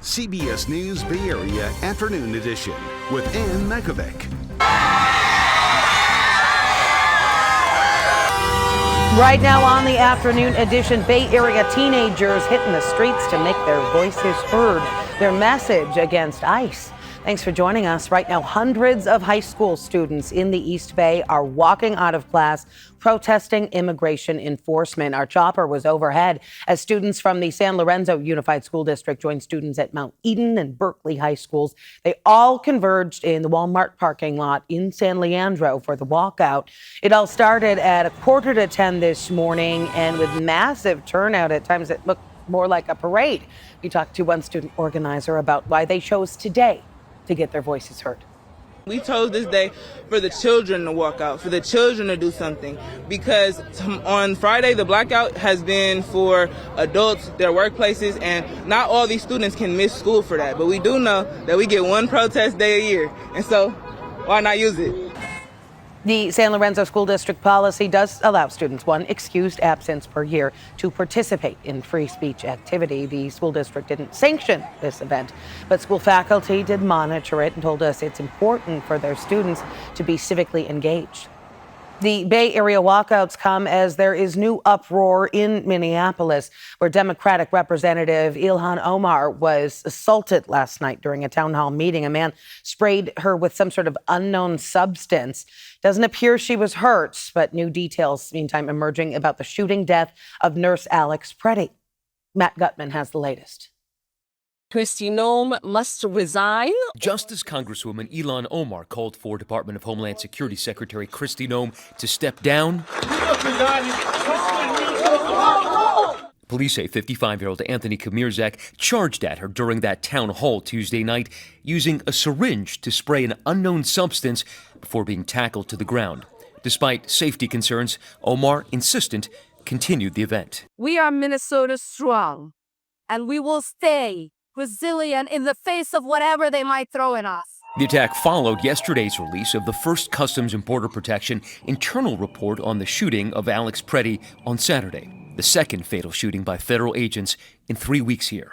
CBS News Bay Area Afternoon Edition with Makovec. Right now on the afternoon edition, Bay Area teenagers hitting the streets to make their voices heard, their message against ICE. Thanks for joining us. Right now, hundreds of high school students in the East Bay are walking out of class, protesting immigration enforcement. Our chopper was overhead as students from the San Lorenzo Unified School District joined students at Mount Eden and Berkeley high schools. They all converged in the Walmart parking lot in San Leandro for the walkout. It all started at 9:45 this morning, and with massive turnout, at times it looked more like a parade. We talked to one student organizer about why they chose today to get their voices heard. We chose this day for the children to walk out, for the children to do something, because on Friday the blackout has been for adults, their workplaces, and not all these students can miss school for that. But we do know that we get one protest day a year, and so why not use it? The San Lorenzo School District policy does allow students one excused absence per year to participate in free speech activity. The school district didn't sanction this event, but school faculty did monitor it and told us it's important for their students to be civically engaged. The Bay Area walkouts come as there is new uproar in Minneapolis, where Democratic Representative Ilhan Omar was assaulted last night during a town hall meeting. A man sprayed her with some sort of unknown substance. Doesn't appear she was hurt, but new details, meantime, emerging about the shooting death of nurse Alex Preddy. Matt Gutman has the latest. Kristi Noem must resign. Just as Congresswoman Ilhan Omar called for Department of Homeland Security Secretary Kristi Noem to step down, police say 55-year-old Anthony Kamirzak charged at her during that town hall Tuesday night, using a syringe to spray an unknown substance before being tackled to the ground. Despite safety concerns, Omar, insistent, continued the event. We are Minnesota strong, and we will stay resilient in the face of whatever they might throw at us. The attack followed yesterday's release of the first Customs and Border Protection internal report on the shooting of Alex Preddy on Saturday, the second fatal shooting by federal agents in 3 weeks here.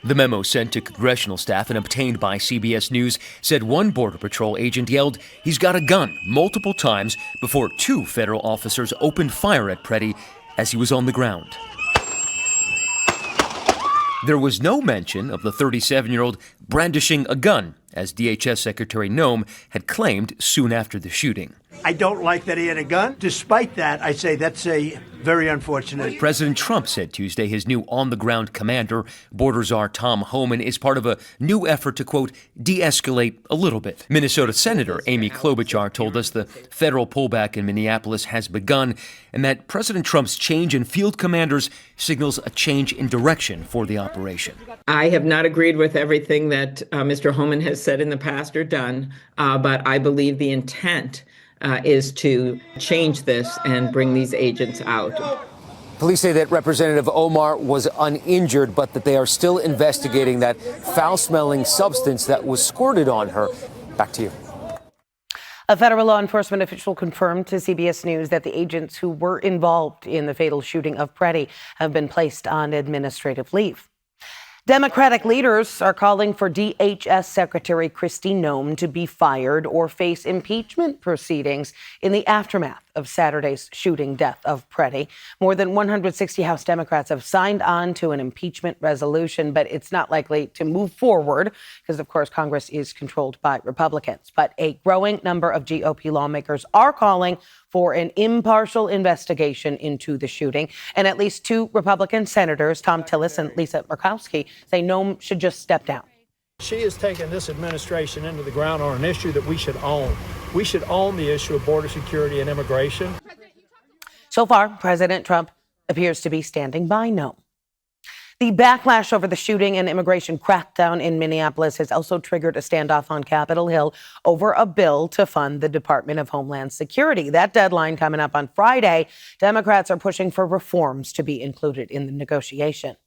The memo sent to congressional staff and obtained by CBS News said one Border Patrol agent yelled, "He's got a gun," multiple times before two federal officers opened fire at Preddy as he was on the ground. There was no mention of the 37-year-old brandishing a gun, as DHS Secretary Noem had claimed soon after the shooting. I don't like that he had a gun. Despite that, I say that's very unfortunate. President Trump said Tuesday his new on-the-ground commander, Border Czar Tom Homan, is part of a new effort to, quote, de-escalate a little bit. Minnesota Senator Amy Klobuchar told us the federal pullback in Minneapolis has begun and that President Trump's change in field commanders signals a change in direction for the operation. I have not agreed with everything that Mr. Homan has said in the past or done, but I believe the intent is to change this and bring these agents out. Police say that Representative Omar was uninjured, but that they are still investigating that foul-smelling substance that was squirted on her. Back to you. A federal law enforcement official confirmed to CBS News that the agents who were involved in the fatal shooting of Preddy have been placed on administrative leave. Democratic leaders are calling for DHS Secretary Kristi Noem to be fired or face impeachment proceedings in the aftermath of Saturday's shooting death of Preddy. More than 160 House Democrats have signed on to an impeachment resolution, but it's not likely to move forward because, of course, Congress is controlled by Republicans. But a growing number of GOP lawmakers are calling for an impartial investigation into the shooting. And at least two Republican senators, Tom Tillis and Lisa Murkowski, say Noem should just step down. She has taken this administration into the ground on an issue that we should own. We should own the issue of border security and immigration. So far, President Trump appears to be standing by Noem. The backlash over the shooting and immigration crackdown in Minneapolis has also triggered a standoff on Capitol Hill over a bill to fund the Department of Homeland Security. That deadline coming up on Friday. Democrats are pushing for reforms to be included in the negotiation.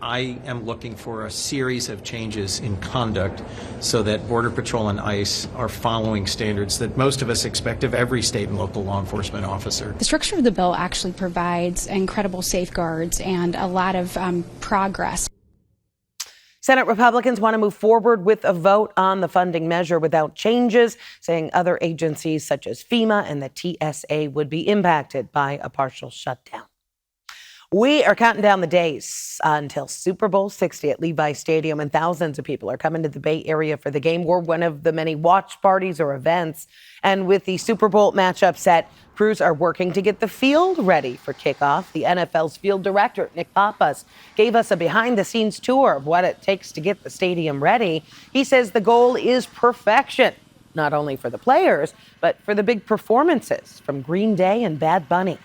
I am looking for a series of changes in conduct so that Border Patrol and ICE are following standards that most of us expect of every state and local law enforcement officer. The structure of the bill actually provides incredible safeguards and a lot of progress. Senate Republicans want to move forward with a vote on the funding measure without changes, saying other agencies such as FEMA and the TSA would be impacted by a partial shutdown. We are counting down the days until Super Bowl 60 at Levi Stadium, and thousands of people are coming to the Bay Area for the game. We're one of the many watch parties or events. And with the Super Bowl matchup set, crews are working to get the field ready for kickoff. The NFL's field director, Nick Pappas, gave us a behind-the-scenes tour of what it takes to get the stadium ready. He says the goal is perfection, not only for the players, but for the big performances from Green Day and Bad Bunny.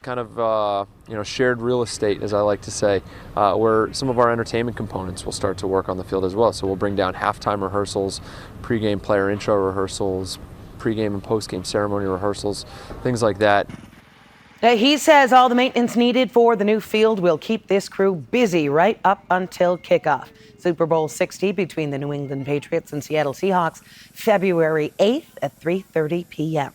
Kind of shared real estate, as I like to say, where some of our entertainment components will start to work on the field as well. So we'll bring down halftime rehearsals, pregame player intro rehearsals, pregame and postgame ceremony rehearsals, things like that. He says all the maintenance needed for the new field will keep this crew busy right up until kickoff. Super Bowl 60 between the New England Patriots and Seattle Seahawks, February 8th at 3:30 p.m.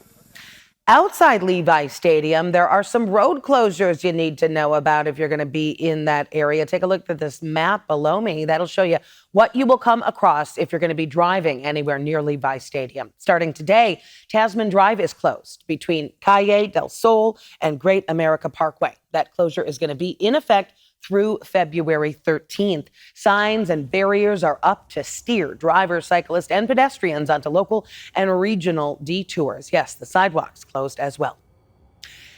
Outside Levi Stadium, there are some road closures you need to know about if you're going to be in that area. Take a look at this map below me. That'll show you what you will come across if you're going to be driving anywhere near Levi Stadium. Starting today, Tasman Drive is closed between Calle del Sol and Great America Parkway. That closure is going to be in effect through February 13th. Signs and barriers are up to steer drivers, cyclists, and pedestrians onto local and regional detours. Yes, the sidewalks closed as well.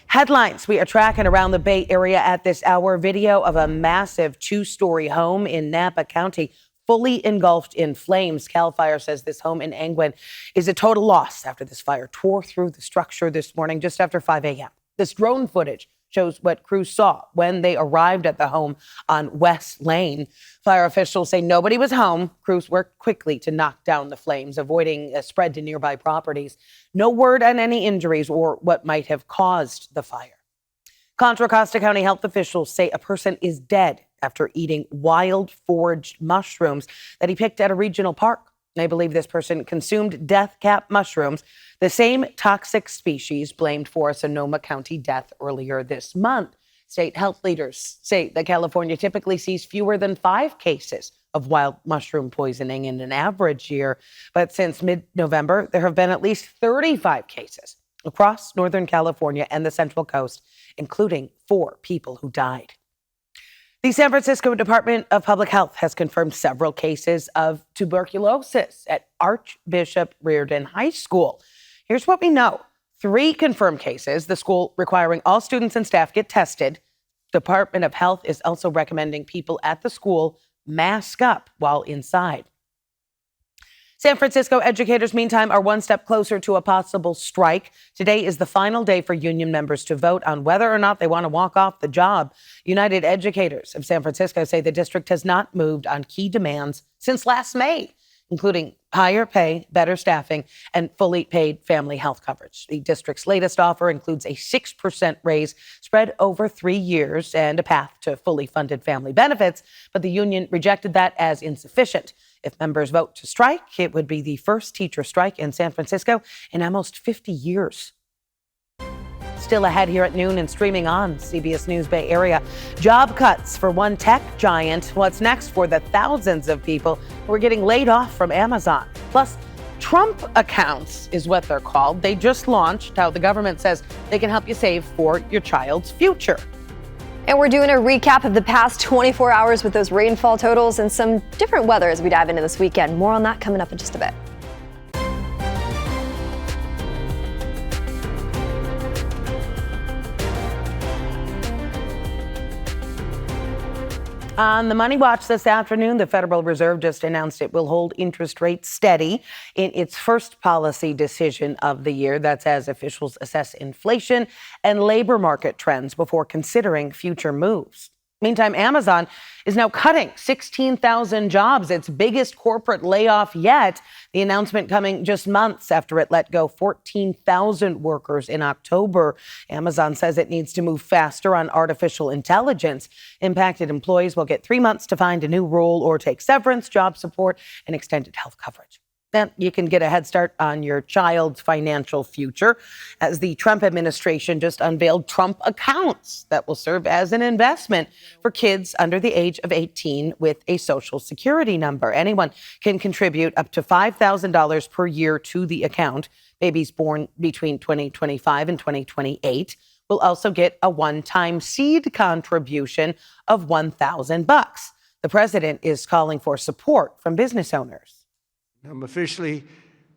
Headlines we are tracking around the Bay Area at this hour. Video of a massive 2-story home in Napa County fully engulfed in flames. CAL FIRE says this home in Angwin is a total loss after this fire tore through the structure this morning just after 5 a.m. This drone footage shows what crews saw when they arrived at the home on West Lane. Fire officials say nobody was home. Crews worked quickly to knock down the flames, avoiding a spread to nearby properties. No word on any injuries or what might have caused the fire. Contra Costa County health officials say a person is dead after eating wild foraged mushrooms that he picked at a regional park. They believe this person consumed death cap mushrooms, the same toxic species blamed for a Sonoma County death earlier this month. State health leaders say that California typically sees fewer than 5 cases of wild mushroom poisoning in an average year. But since mid-November, there have been at least 35 cases across Northern California and the Central Coast, including 4 people who died. The San Francisco Department of Public Health has confirmed several cases of tuberculosis at Archbishop Reardon High School. Here's what we know. 3 confirmed cases, the school requiring all students and staff get tested. Department of Health is also recommending people at the school mask up while inside. San Francisco educators, meantime, are one step closer to a possible strike. Today is the final day for union members to vote on whether or not they want to walk off the job. United Educators of San Francisco say the district has not moved on key demands since last May, including higher pay, better staffing, and fully paid family health coverage. The district's latest offer includes a 6% raise spread over 3 years and a path to fully funded family benefits, but the union rejected that as insufficient. If members vote to strike, it would be the first teacher strike in San Francisco in almost 50 years. Still ahead here at noon and streaming on CBS News Bay Area. Job cuts for one tech giant. What's next for the thousands of people who are getting laid off from Amazon? Plus, Trump accounts is what they're called. They just launched how the government says they can help you save for your child's future. And we're doing a recap of the past 24 hours with those rainfall totals and some different weather as we dive into this weekend. More on that coming up in just a bit. On the Money Watch this afternoon, the Federal Reserve just announced it will hold interest rates steady in its first policy decision of the year. That's as officials assess inflation and labor market trends before considering future moves. Meantime, Amazon is now cutting 16,000 jobs, its biggest corporate layoff yet. The announcement coming just months after it let go 14,000 workers in October. Amazon says it needs to move faster on artificial intelligence. Impacted employees will get 3 months to find a new role or take severance, job support, and extended health coverage. then you can get a head start on your child's financial future, as the Trump administration just unveiled Trump accounts that will serve as an investment for kids under the age of 18 with a Social Security number. Anyone can contribute up to $5,000 per year to the account. Babies born between 2025 and 2028 will also get a one-time seed contribution of $1,000. The president is calling for support from business owners. I'm officially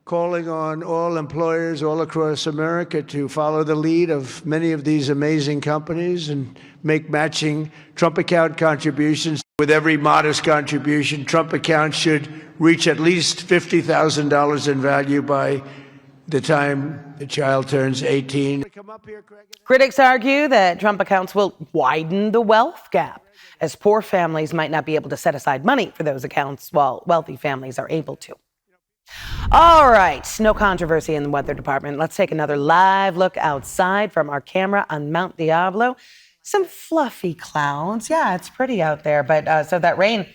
calling on all employers all across America to follow the lead of many of these amazing companies and make matching Trump account contributions. With every modest contribution, Trump accounts should reach at least $50,000 in value by the time the child turns 18. Critics argue that Trump accounts will widen the wealth gap, as poor families might not be able to set aside money for those accounts while wealthy families are able to. All right, no controversy in the weather department. Let's take another live look outside from our camera on Mount Diablo. Some fluffy clouds. Yeah, it's pretty out there, but so that rain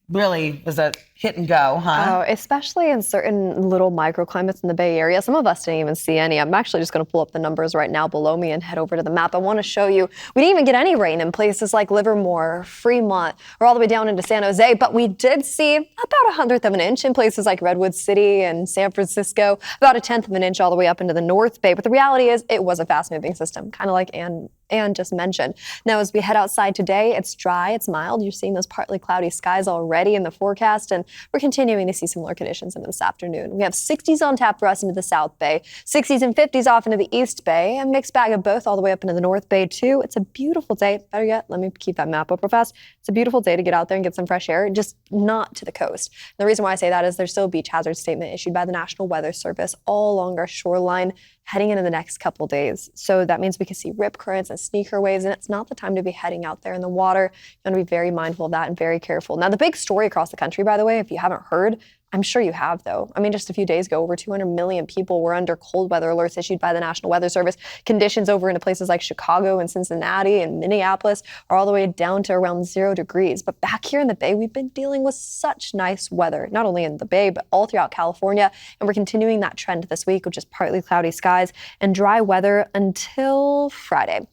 really was a hit and go, huh? Oh, especially in certain little microclimates in the Bay Area. Some of us didn't even see any. I'm actually just going to pull up the numbers right now below me and head over to the map. I want to show you, we didn't even get any rain in places like Livermore, Fremont, or all the way down into San Jose, but we did see about 1/100 of an inch in places like Redwood City and San Francisco, about 1/10 of an inch all the way up into the North Bay. But the reality is it was a fast-moving system, kind of like Ann just mentioned. Now, as we head outside today, it's dry, it's mild. You're seeing those partly cloudy skies already in the forecast, and we're continuing to see similar conditions into this afternoon. We have 60s on tap for us into the South Bay, 60s and 50s off into the East Bay, a mixed bag of both all the way up into the North Bay, too. It's a beautiful day. Better yet, let me keep that map up real fast. It's a beautiful day to get out there and get some fresh air, just not to the coast. And the reason why I say that is there's still a beach hazard statement issued by the National Weather Service all along our shoreline heading into the next couple days. So that means we can see rip currents and sneaker waves, and it's not the time to be heading out there in the water. You want to be very mindful of that and very careful. Now, the big story across the country, by the way, if you haven't heard, I'm sure you have, though. I mean, just a few days ago, over 200 million people were under cold weather alerts issued by the National Weather Service. Conditions over into places like Chicago and Cincinnati and Minneapolis are all the way down to around 0 degrees. But back here in the Bay, we've been dealing with such nice weather, not only in the Bay, but all throughout California. And we're continuing that trend this week, which is partly cloudy skies and dry weather until Friday.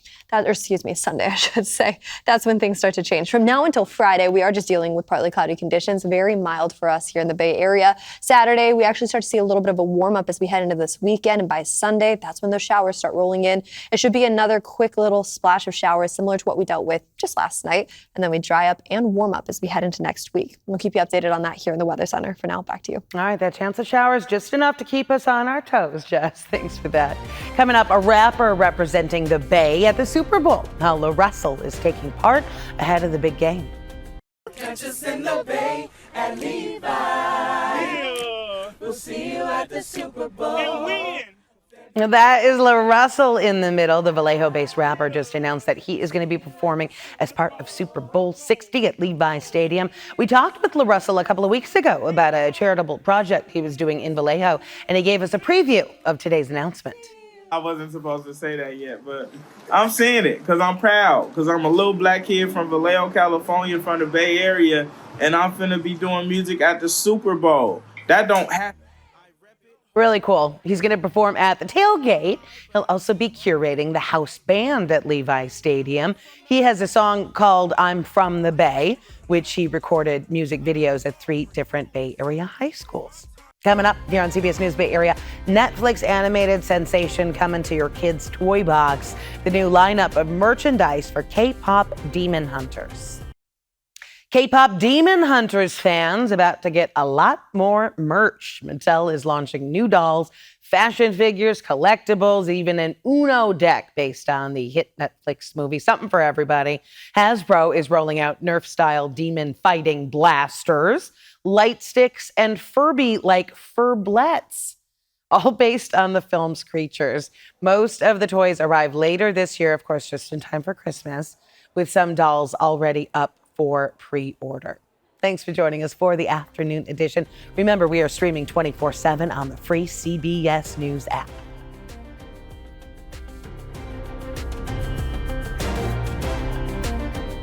Sunday, I should say. That's when things start to change. From now until Friday, we are just dealing with partly cloudy conditions, very mild for us here in the Bay Area. Saturday, we actually start to see a little bit of a warm up as we head into this weekend. And by Sunday, that's when those showers start rolling in. It should be another quick little splash of showers, similar to what we dealt with just last night. And then we dry up and warm up as we head into next week. We'll keep you updated on that here in the Weather Center. For now, back to you. All right, that chance of showers, just enough to keep us on our toes, Jess. Thanks for that. Coming up, a rapper representing the Bay at the Super Bowl. How Russell is taking part ahead of the big game. Catch us in the Bay at Levi. Yeah. We'll see you at the Super Bowl. And win. Now that is La Russell in the middle. The Vallejo-based rapper just announced that he is going to be performing as part of Super Bowl 60 at Levi Stadium. We talked with La Russell a couple of weeks ago about a charitable project he was doing in Vallejo, and he gave us a preview of today's announcement. I wasn't supposed to say that yet, but I'm saying it because I'm proud, because I'm a little black kid from Vallejo, California, from the Bay Area, and I'm finna be doing music at the Super Bowl. That don't happen. Really cool. He's going to perform at the tailgate. He'll also be curating the house band at Levi Stadium. He has a song called I'm From the Bay, which he recorded music videos at 3 different Bay Area high schools. Coming up here on CBS News Bay Area, Netflix animated sensation coming to your kids' toy box. The new lineup of merchandise for K-pop Demon Hunters. K-pop Demon Hunters fans about to get a lot more merch. Mattel is launching new dolls, fashion figures, collectibles, even an Uno deck based on the hit Netflix movie Something for Everybody. Hasbro is rolling out Nerf-style demon fighting blasters, light sticks, and Furby-like Furblets, all based on the film's creatures. Most of the toys arrive later this year, of course, just in time for Christmas, with some dolls already up for pre-order. Thanks for joining us for the afternoon edition. Remember, we are streaming 24/7 on the free CBS News app.